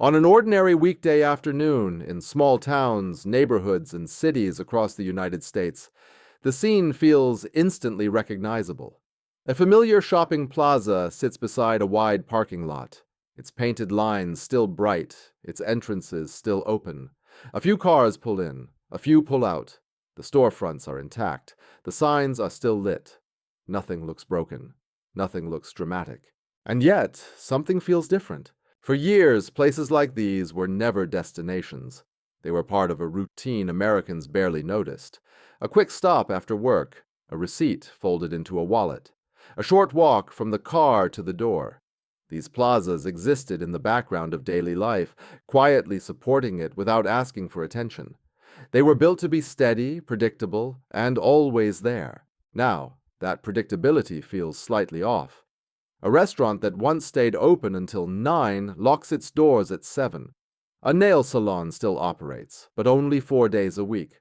On an ordinary weekday afternoon in small towns, neighborhoods, and cities across the United States, the scene feels instantly recognizable. A familiar shopping plaza sits beside a wide parking lot, its painted lines still bright, its entrances still open. A few cars pull in, a few pull out. The storefronts are intact, the signs are still lit. Nothing looks broken, nothing looks dramatic. And yet, something feels different. For years, places like these were never destinations. They were part of a routine Americans barely noticed. A quick stop after work, a receipt folded into a wallet, a short walk from the car to the door. These plazas existed in the background of daily life, quietly supporting it without asking for attention. They were built to be steady, predictable, and always there. Now, that predictability feels slightly off. A restaurant that once stayed open until 9 locks its doors at 7. A nail salon still operates, but only 4 days a week.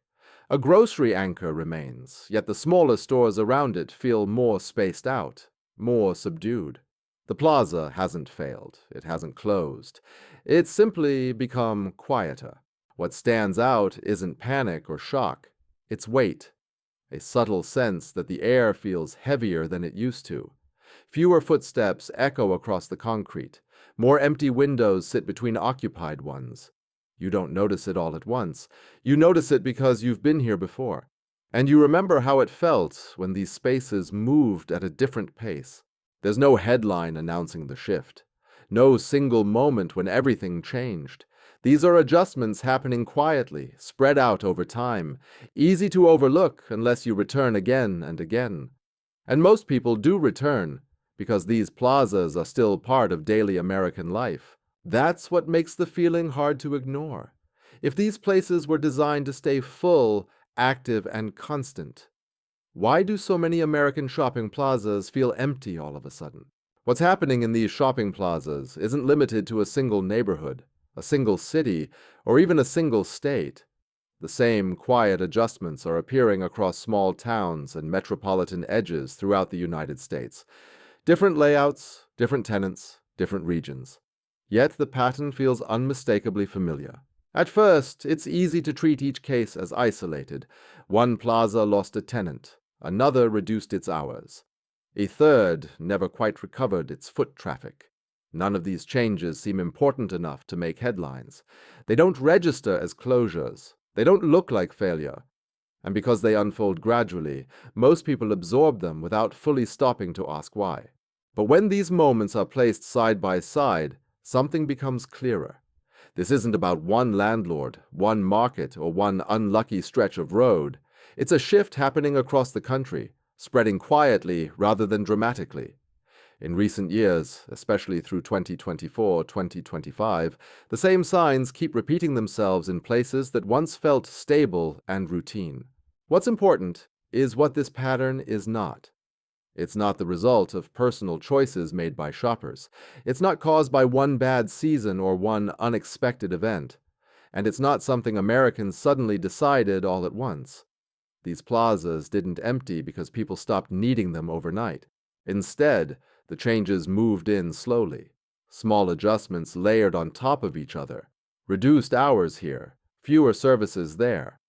A grocery anchor remains, yet the smaller stores around it feel more spaced out, more subdued. The plaza hasn't failed, it hasn't closed. It's simply become quieter. What stands out isn't panic or shock, it's weight. A subtle sense that the air feels heavier than it used to. Fewer footsteps echo across the concrete. More empty windows sit between occupied ones. You don't notice it all at once. You notice it because you've been here before. And you remember how it felt when these spaces moved at a different pace. There's no headline announcing the shift. No single moment when everything changed. These are adjustments happening quietly, spread out over time, easy to overlook unless you return again and again. And most people do return, because these plazas are still part of daily American life. That's what makes the feeling hard to ignore. If these places were designed to stay full, active, and constant, why do so many American shopping plazas feel empty all of a sudden? What's happening in these shopping plazas isn't limited to a single neighborhood, a single city, or even a single state. The same quiet adjustments are appearing across small towns and metropolitan edges throughout the United States. Different layouts, different tenants, different regions. Yet the pattern feels unmistakably familiar. At first, it's easy to treat each case as isolated. One plaza lost a tenant, another reduced its hours. A third never quite recovered its foot traffic. None of these changes seem important enough to make headlines. They don't register as closures. They don't look like failure. And because they unfold gradually, most people absorb them without fully stopping to ask why. But when these moments are placed side by side, something becomes clearer. This isn't about one landlord, one market, or one unlucky stretch of road. It's a shift happening across the country, spreading quietly rather than dramatically. In recent years, especially through 2024-2025, the same signs keep repeating themselves in places that once felt stable and routine. What's important is what this pattern is not. It's not the result of personal choices made by shoppers. It's not caused by one bad season or one unexpected event. And it's not something Americans suddenly decided all at once. These plazas didn't empty because people stopped needing them overnight. Instead, the changes moved in slowly. Small adjustments layered on top of each other. Reduced hours here, fewer services there.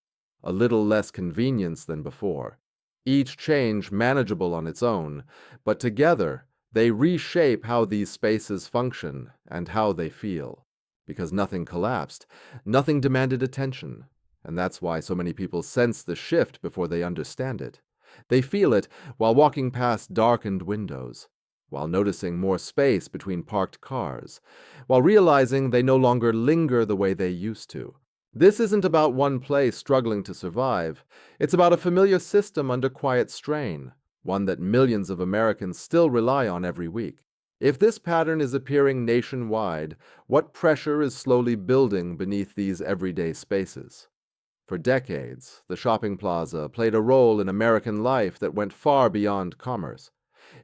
A little less convenience than before. Each change manageable on its own, but together they reshape how these spaces function and how they feel. Because nothing collapsed, nothing demanded attention, and that's why so many people sense the shift before they understand it. They feel it while walking past darkened windows, while noticing more space between parked cars, while realizing they no longer linger the way they used to. This isn't about one place struggling to survive. It's about a familiar system under quiet strain, one that millions of Americans still rely on every week. If this pattern is appearing nationwide, what pressure is slowly building beneath these everyday spaces? For decades, the shopping plaza played a role in American life that went far beyond commerce.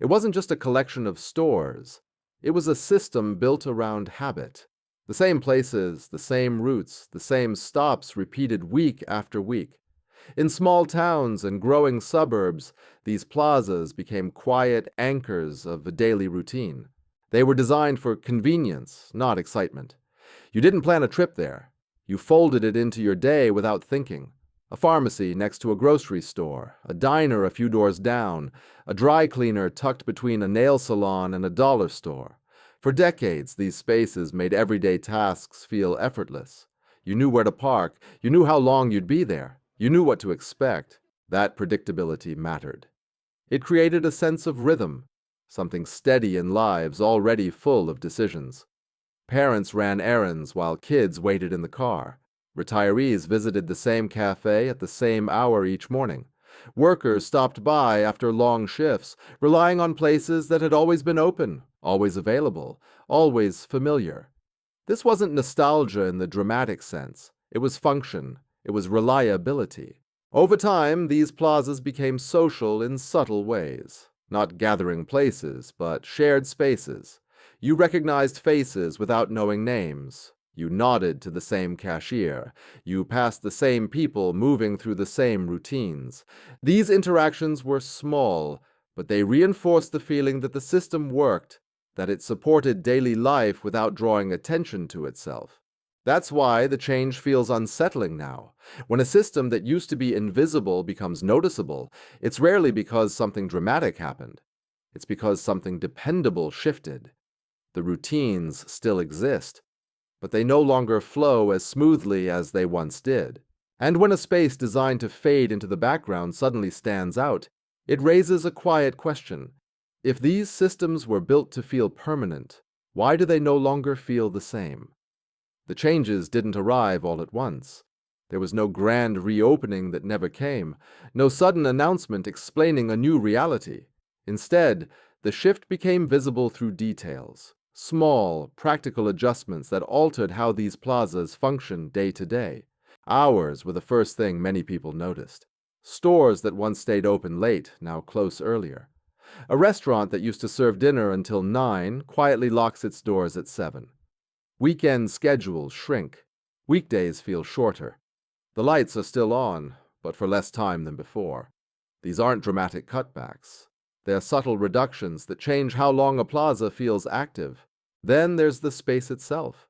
It wasn't just a collection of stores. It was a system built around habit. The same places, the same routes, the same stops repeated week after week. In small towns and growing suburbs, these plazas became quiet anchors of a daily routine. They were designed for convenience, not excitement. You didn't plan a trip there. You folded it into your day without thinking. A pharmacy next to a grocery store, a diner a few doors down, a dry cleaner tucked between a nail salon and a dollar store. For decades, these spaces made everyday tasks feel effortless. You knew where to park, you knew how long you'd be there, you knew what to expect. That predictability mattered. It created a sense of rhythm, something steady in lives already full of decisions. Parents ran errands while kids waited in the car. Retirees visited the same cafe at the same hour each morning. Workers stopped by after long shifts, relying on places that had always been open, always available, always familiar. This wasn't nostalgia in the dramatic sense. It was function. It was reliability. Over time, these plazas became social in subtle ways. Not gathering places, but shared spaces. You recognized faces without knowing names. You nodded to the same cashier. You passed the same people moving through the same routines. These interactions were small, but they reinforced the feeling that the system worked, that it supported daily life without drawing attention to itself. That's why the change feels unsettling now. When a system that used to be invisible becomes noticeable, it's rarely because something dramatic happened. It's because something dependable shifted. The routines still exist, but they no longer flow as smoothly as they once did. And when a space designed to fade into the background suddenly stands out, it raises a quiet question. If these systems were built to feel permanent, why do they no longer feel the same? The changes didn't arrive all at once. There was no grand reopening that never came, no sudden announcement explaining a new reality. Instead, the shift became visible through details, small, practical adjustments that altered how these plazas functioned day to day. Hours were the first thing many people noticed. Stores that once stayed open late now close earlier. A restaurant that used to serve dinner until 9 quietly locks its doors at 7. Weekend schedules shrink. Weekdays feel shorter. The lights are still on, but for less time than before. These aren't dramatic cutbacks. They're subtle reductions that change how long a plaza feels active. Then there's the space itself.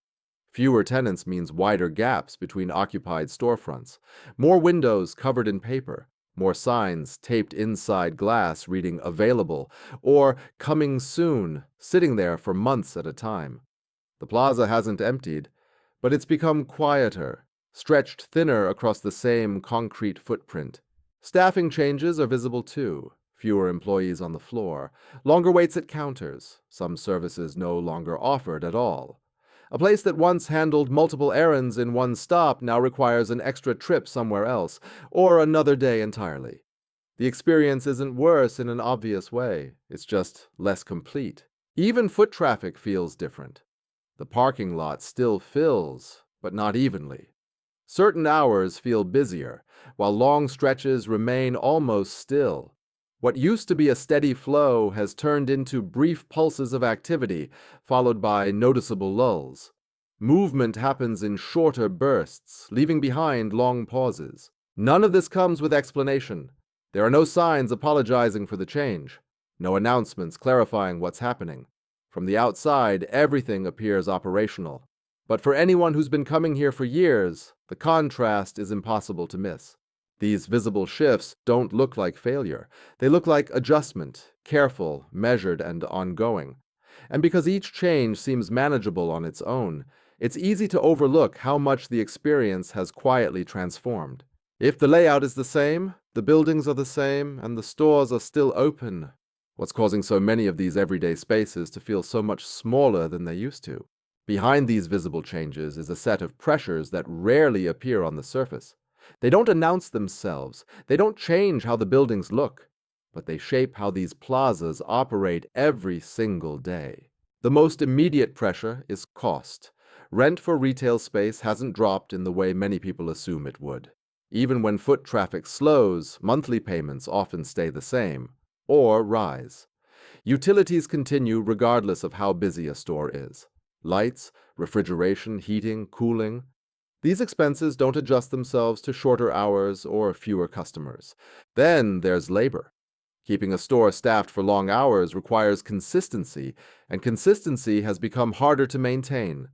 Fewer tenants means wider gaps between occupied storefronts, more windows covered in paper, more signs taped inside glass reading available or coming soon, sitting there for months at a time. The plaza hasn't emptied, but it's become quieter, stretched thinner across the same concrete footprint. Staffing changes are visible too. Fewer employees on the floor, longer waits at counters, some services no longer offered at all. A place that once handled multiple errands in one stop now requires an extra trip somewhere else, or another day entirely. The experience isn't worse in an obvious way, it's just less complete. Even foot traffic feels different. The parking lot still fills, but not evenly. Certain hours feel busier, while long stretches remain almost still. What used to be a steady flow has turned into brief pulses of activity, followed by noticeable lulls. Movement happens in shorter bursts, leaving behind long pauses. None of this comes with explanation. There are no signs apologizing for the change, no announcements clarifying what's happening. From the outside, everything appears operational. But for anyone who's been coming here for years, the contrast is impossible to miss. These visible shifts don't look like failure. They look like adjustment, careful, measured, and ongoing. And because each change seems manageable on its own, it's easy to overlook how much the experience has quietly transformed. If the layout is the same, the buildings are the same, and the stores are still open, what's causing so many of these everyday spaces to feel so much smaller than they used to? Behind these visible changes is a set of pressures that rarely appear on the surface. They don't announce themselves, they don't change how the buildings look, but they shape how these plazas operate every single day. The most immediate pressure is cost. Rent for retail space hasn't dropped in the way many people assume it would. Even when foot traffic slows, monthly payments often stay the same, or rise. Utilities continue regardless of how busy a store is. Lights, refrigeration, heating, cooling. These expenses don't adjust themselves to shorter hours or fewer customers. Then there's labor. Keeping a store staffed for long hours requires consistency, and consistency has become harder to maintain.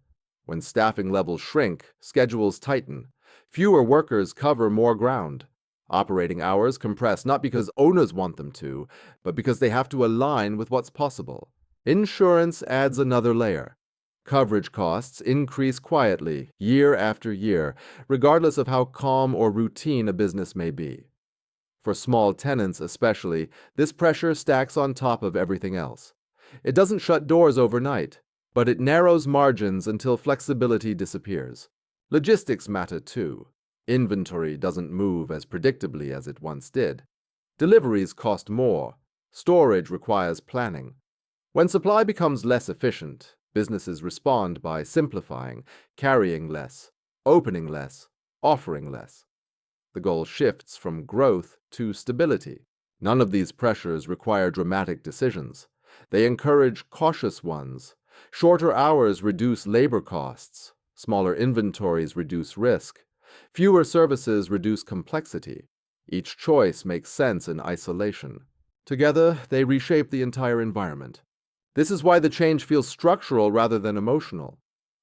When staffing levels shrink, schedules tighten. Fewer workers cover more ground. Operating hours compress not because owners want them to, but because they have to align with what's possible. Insurance adds another layer. Coverage costs increase quietly, year after year, regardless of how calm or routine a business may be. For small tenants especially, this pressure stacks on top of everything else. It doesn't shut doors overnight, but it narrows margins until flexibility disappears. Logistics matter too. Inventory doesn't move as predictably as it once did. Deliveries cost more. Storage requires planning. When supply becomes less efficient, businesses respond by simplifying, carrying less, opening less, offering less. The goal shifts from growth to stability. None of these pressures require dramatic decisions. They encourage cautious ones. Shorter hours reduce labor costs. Smaller inventories reduce risk. Fewer services reduce complexity. Each choice makes sense in isolation. Together, they reshape the entire environment. This is why the change feels structural rather than emotional.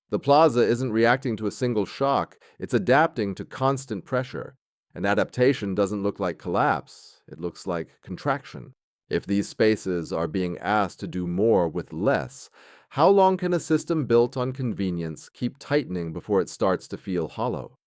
The plaza isn't reacting to a single shock, it's adapting to constant pressure. And adaptation doesn't look like collapse, it looks like contraction. If these spaces are being asked to do more with less, how long can a system built on convenience keep tightening before it starts to feel hollow?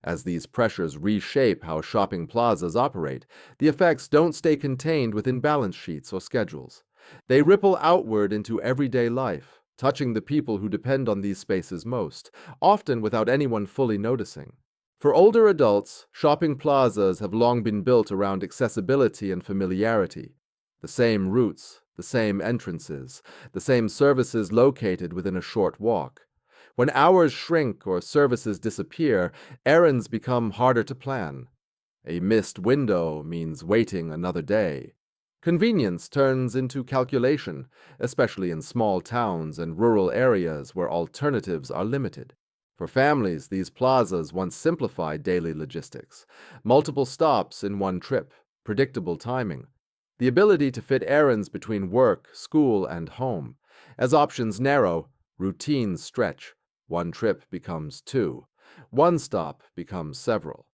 As these pressures reshape how shopping plazas operate, the effects don't stay contained within balance sheets or schedules. They ripple outward into everyday life, touching the people who depend on these spaces most, often without anyone fully noticing. For older adults, shopping plazas have long been built around accessibility and familiarity. The same routes, the same entrances, the same services located within a short walk. When hours shrink or services disappear, errands become harder to plan. A missed window means waiting another day. Convenience turns into calculation, especially in small towns and rural areas where alternatives are limited. For families, these plazas once simplified daily logistics. Multiple stops in one trip, predictable timing, the ability to fit errands between work, school, and home. As options narrow, routines stretch. One trip becomes two. One stop becomes several.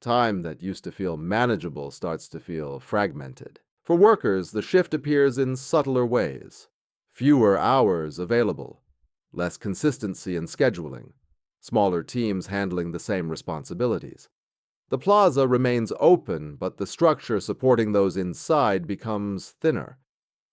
Time that used to feel manageable starts to feel fragmented. For workers, the shift appears in subtler ways. Fewer hours available, less consistency in scheduling, smaller teams handling the same responsibilities. The plaza remains open, but the structure supporting those inside becomes thinner.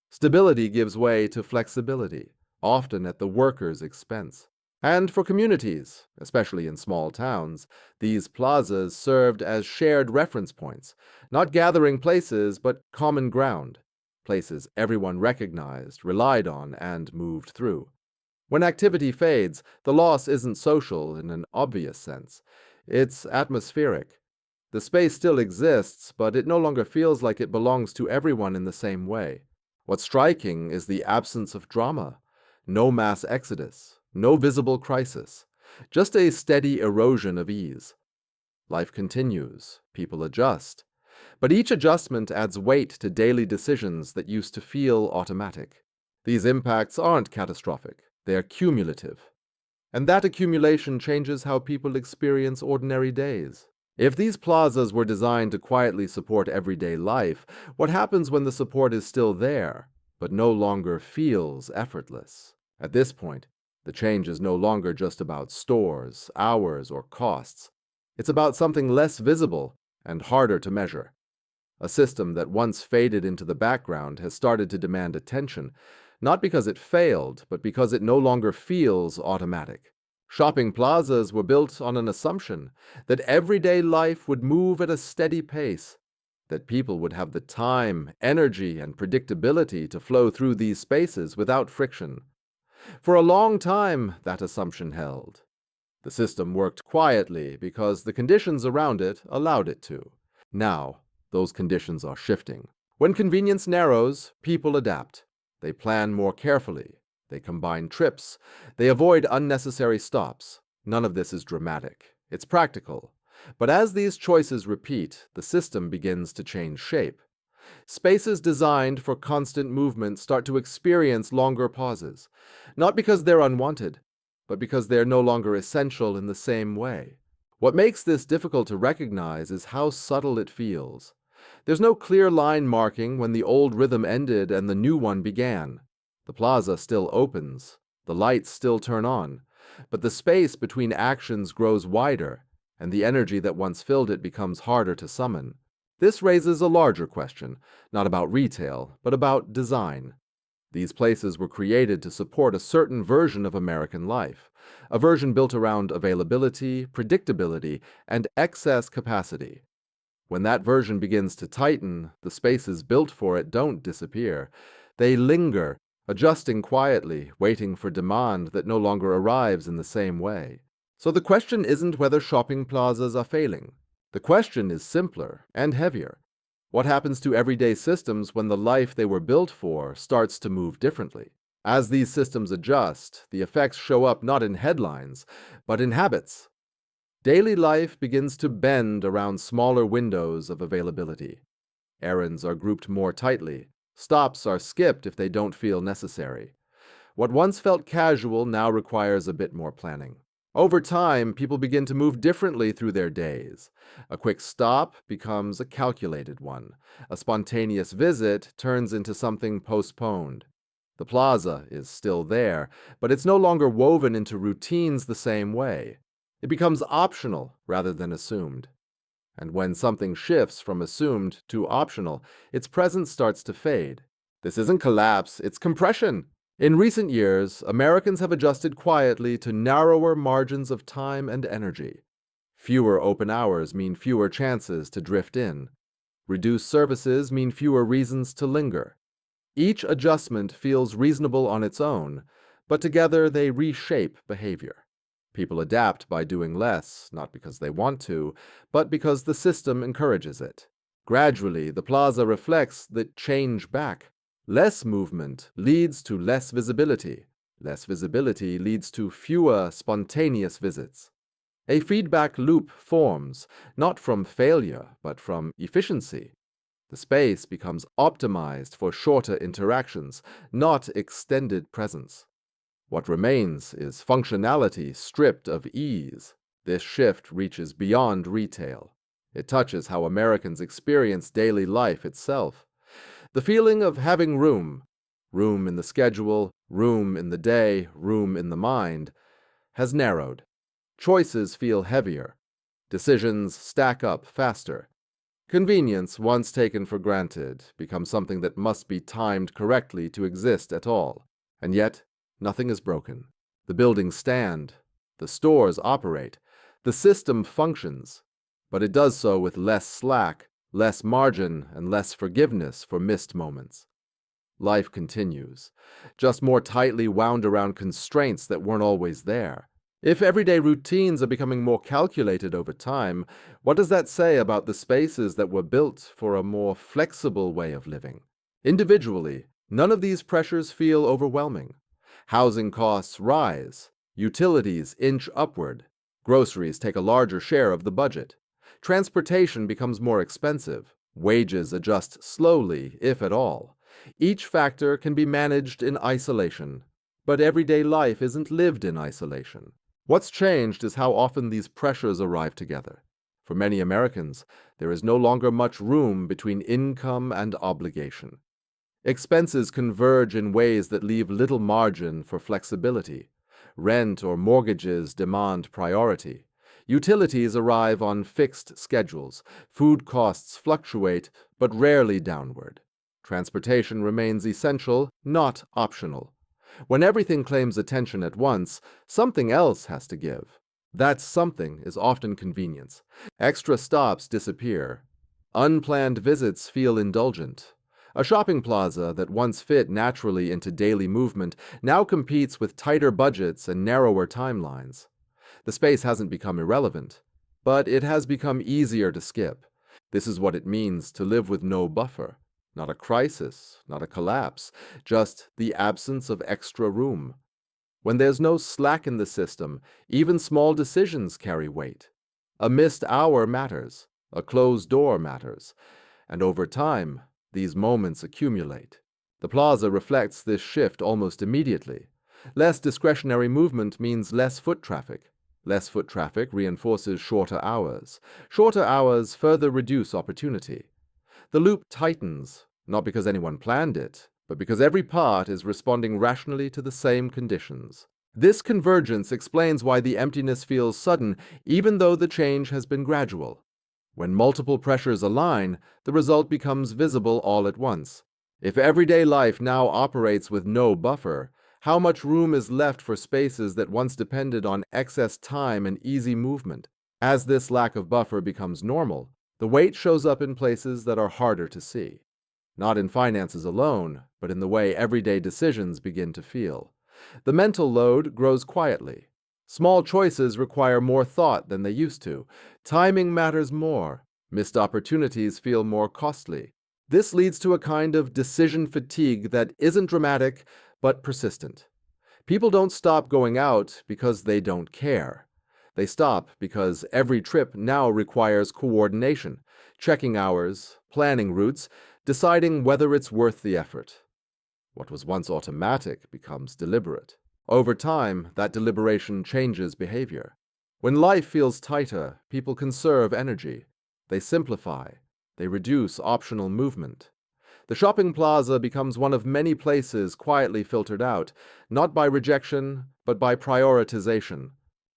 Stability gives way to flexibility, often at the worker's expense. And for communities, especially in small towns, these plazas served as shared reference points, not gathering places, but common ground, places everyone recognized, relied on, and moved through. When activity fades, the loss isn't social in an obvious sense. It's atmospheric. The space still exists, but it no longer feels like it belongs to everyone in the same way. What's striking is the absence of drama. No mass exodus, no visible crisis, just a steady erosion of ease. Life continues, people adjust. But each adjustment adds weight to daily decisions that used to feel automatic. These impacts aren't catastrophic, they are cumulative. And that accumulation changes how people experience ordinary days. If these plazas were designed to quietly support everyday life, what happens when the support is still there, but no longer feels effortless? At this point, the change is no longer just about stores, hours, or costs. It's about something less visible and harder to measure. A system that once faded into the background has started to demand attention, not because it failed, but because it no longer feels automatic. Shopping plazas were built on an assumption that everyday life would move at a steady pace, that people would have the time, energy, and predictability to flow through these spaces without friction. For a long time, that assumption held. The system worked quietly because the conditions around it allowed it to. Now, those conditions are shifting. When convenience narrows, people adapt. They plan more carefully. They combine trips. They avoid unnecessary stops. None of this is dramatic. It's practical. But as these choices repeat, the system begins to change shape. Spaces designed for constant movement start to experience longer pauses, not because they're unwanted, but because they are no longer essential in the same way. What makes this difficult to recognize is how subtle it feels. There's no clear line marking when the old rhythm ended and the new one began. The plaza still opens, the lights still turn on, but the space between actions grows wider, and the energy that once filled it becomes harder to summon. This raises a larger question, not about retail, but about design. These places were created to support a certain version of American life, a version built around availability, predictability, and excess capacity. When that version begins to tighten, the spaces built for it don't disappear. They linger, adjusting quietly, waiting for demand that no longer arrives in the same way. So the question isn't whether shopping plazas are failing. The question is simpler and heavier. What happens to everyday systems when the life they were built for starts to move differently? As these systems adjust, the effects show up not in headlines, but in habits. Daily life begins to bend around smaller windows of availability. Errands are grouped more tightly. Stops are skipped if they don't feel necessary. What once felt casual now requires a bit more planning. Over time, people begin to move differently through their days. A quick stop becomes a calculated one. A spontaneous visit turns into something postponed. The plaza is still there, but it's no longer woven into routines the same way. It becomes optional rather than assumed. And when something shifts from assumed to optional, its presence starts to fade. This isn't collapse, it's compression. In recent years, Americans have adjusted quietly to narrower margins of time and energy. Fewer open hours mean fewer chances to drift in. Reduced services mean fewer reasons to linger. Each adjustment feels reasonable on its own, but together they reshape behavior. People adapt by doing less, not because they want to, but because the system encourages it. Gradually, the plaza reflects the change back. Less movement leads to less visibility. Less visibility leads to fewer spontaneous visits. A feedback loop forms, not from failure, but from efficiency. The space becomes optimized for shorter interactions, not extended presence. What remains is functionality stripped of ease. This shift reaches beyond retail. It touches how Americans experience daily life itself. The feeling of having room in the schedule, room in the day, room in the mind, has narrowed. Choices feel heavier. Decisions stack up faster. Convenience, once taken for granted, becomes something that must be timed correctly to exist at all. And yet, nothing is broken. The buildings stand. The stores operate. The system functions. But it does so with less slack, less margin, and less forgiveness for missed moments. Life continues, just more tightly wound around constraints that weren't always there. If everyday routines are becoming more calculated over time, what does that say about the spaces that were built for a more flexible way of living? Individually, none of these pressures feel overwhelming. Housing costs rise, utilities inch upward, groceries take a larger share of the budget. Transportation becomes more expensive. Wages adjust slowly, if at all. Each factor can be managed in isolation, but everyday life isn't lived in isolation. What's changed is how often these pressures arrive together. For many Americans, there is no longer much room between income and obligation. Expenses converge in ways that leave little margin for flexibility. Rent or mortgages demand priority. Utilities arrive on fixed schedules. Food costs fluctuate, but rarely downward. Transportation remains essential, not optional. When everything claims attention at once, something else has to give. That something is often convenience. Extra stops disappear. Unplanned visits feel indulgent. A shopping plaza that once fit naturally into daily movement now competes with tighter budgets and narrower timelines. The space hasn't become irrelevant, but it has become easier to skip. This is what it means to live with no buffer. Not a crisis, not a collapse, just the absence of extra room. When there's no slack in the system, even small decisions carry weight. A missed hour matters, a closed door matters, and over time, these moments accumulate. The plaza reflects this shift almost immediately. Less discretionary movement means less foot traffic. Less foot traffic reinforces shorter hours. Shorter hours further reduce opportunity. The loop tightens, not because anyone planned it, but because every part is responding rationally to the same conditions. This convergence explains why the emptiness feels sudden, even though the change has been gradual. When multiple pressures align, the result becomes visible all at once. If everyday life now operates with no buffer, how much room is left for spaces that once depended on excess time and easy movement? As this lack of buffer becomes normal, the weight shows up in places that are harder to see. Not in finances alone, but in the way everyday decisions begin to feel. The mental load grows quietly. Small choices require more thought than they used to. Timing matters more. Missed opportunities feel more costly. This leads to a kind of decision fatigue that isn't dramatic, but persistent. People don't stop going out because they don't care. They stop because every trip now requires coordination, checking hours, planning routes, deciding whether it's worth the effort. What was once automatic becomes deliberate. Over time, that deliberation changes behavior. When life feels tighter, people conserve energy. They simplify. They reduce optional movement. The shopping plaza becomes one of many places quietly filtered out, not by rejection, but by prioritization.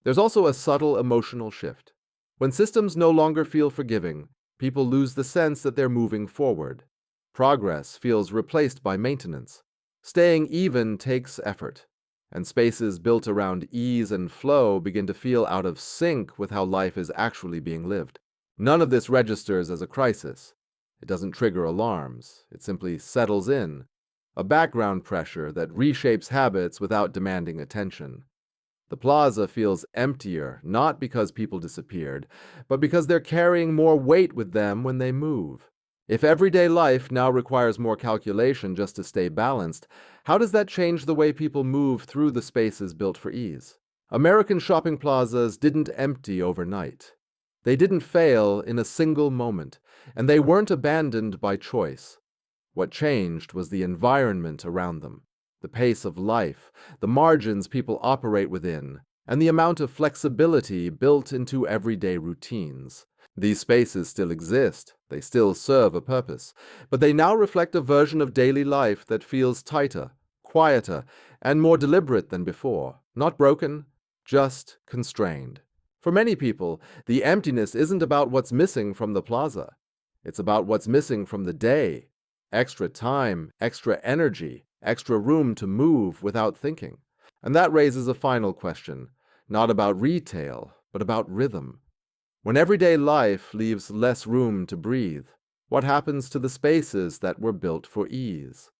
There's also a subtle emotional shift. When systems no longer feel forgiving, people lose the sense that they're moving forward. Progress feels replaced by maintenance. Staying even takes effort, and spaces built around ease and flow begin to feel out of sync with how life is actually being lived. None of this registers as a crisis. It doesn't trigger alarms. It simply settles in, a background pressure that reshapes habits without demanding attention. The plaza feels emptier, not because people disappeared, but because they're carrying more weight with them when they move. If everyday life now requires more calculation just to stay balanced, how does that change the way people move through the spaces built for ease? American shopping plazas didn't empty overnight. They didn't fail in a single moment, and they weren't abandoned by choice. What changed was the environment around them, the pace of life, the margins people operate within, and the amount of flexibility built into everyday routines. These spaces still exist, they still serve a purpose, but they now reflect a version of daily life that feels tighter, quieter, and more deliberate than before. Not broken, just constrained. For many people, the emptiness isn't about what's missing from the plaza. It's about what's missing from the day. Extra time, extra energy, extra room to move without thinking. And that raises a final question, not about retail, but about rhythm. When everyday life leaves less room to breathe, what happens to the spaces that were built for ease?